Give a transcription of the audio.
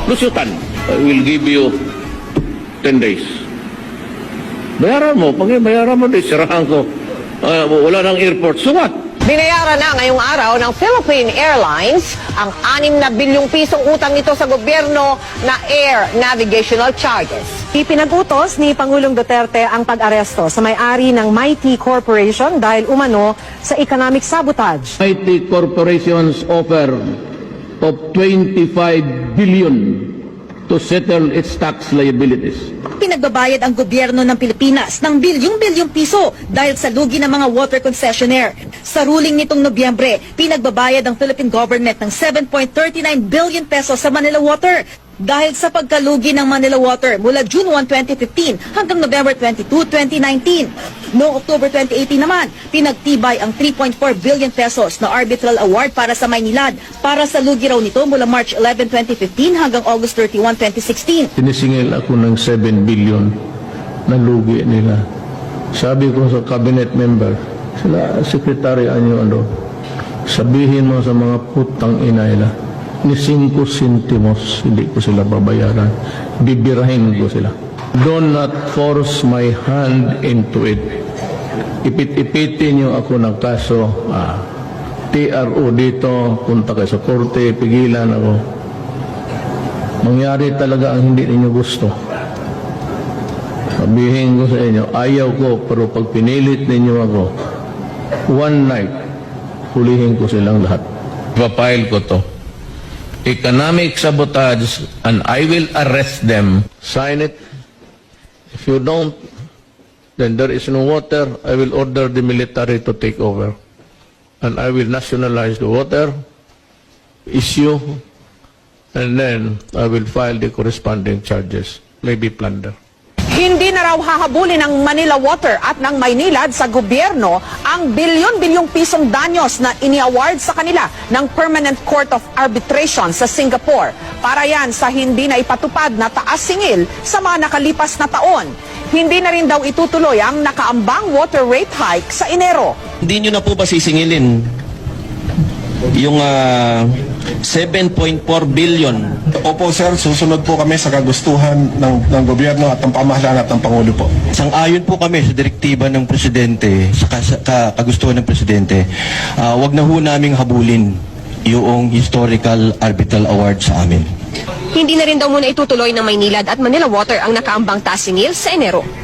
Lusyutan, I will give you 10 days. Bayaran mo. Pag bayaran mo, sirahan ko. Wala ng airport. So what? Binayaran na ngayong araw ng Philippine Airlines ang 6 na bilyong pisong utang nito sa gobyerno na air navigational charges. Ipinag-utos ni Pangulong Duterte ang pag-aresto sa may-ari ng Mighty Corporation dahil umano sa economic sabotage. IT corporations offer of 25 billion to settle its tax liabilities. Pinagbabayad ang gobyerno ng Pilipinas ng bilyong-bilyong piso dahil sa lugi ng mga water concessionaire. Sa ruling nitong Nobyembre, pinagbabayad ang Philippine government ng 7.39 billion pesos sa Manila Water dahil sa pagkalugi ng Manila Water mula June 1, 2015 hanggang November 22, 2019. Noong October 2018 naman, pinagtibay ang 3.4 billion pesos na arbitral award para sa Maynilad para sa lugi raw nito mula March 11, 2015 hanggang August 31, 2016. Sinisingil ako ng 7 billion na lugi nila. Sabi ko sa cabinet member, sila sekretary anyo, sabihin mo sa mga putang ina nila, ni 5 centimos, hindi ko sila babayaran. Bibirahin ko sila. Do not force my hand into it. Ipit-ipitin niyo ako ng kaso. TRO dito, punta kayo sa korte, pigilan ako. Mangyari talaga ang hindi ninyo gusto. Sabihin ko sa inyo, ayaw ko, pero pag pinilit ninyo ako, one night, hulihin ko silang lahat. Papile ko to. Economic sabotage, and I will arrest them. Sign it. If you don't, then there is no water. I will order the military to take over. And I will nationalize the water issue, and then I will file the corresponding charges, maybe plunder. Hindi na raw hahabulin ng Manila Water at ng Maynilad sa gobyerno ang bilyon-bilyong pisong danyos na ini-award sa kanila ng Permanent Court of Arbitration sa Singapore. Para yan sa hindi na ipatupad na taas singil sa mga nakalipas na taon. Hindi na rin daw itutuloy ang nakaambang water rate hike sa Enero. Hindi nyo na po ba sisingilin yung 7.4 billion? Opo sir, susunod po kami sa kagustuhan ng gobyerno at ng pamahalaan at ng Pangulo po. Sang-ayon po kami sa direktiba ng Presidente, sa kagustuhan ng Presidente, wag na ho naming habulin yung historical arbitral award sa amin. Hindi na rin daw muna itutuloy ng Maynilad at Manila Water ang nakaambang taas singil sa Enero.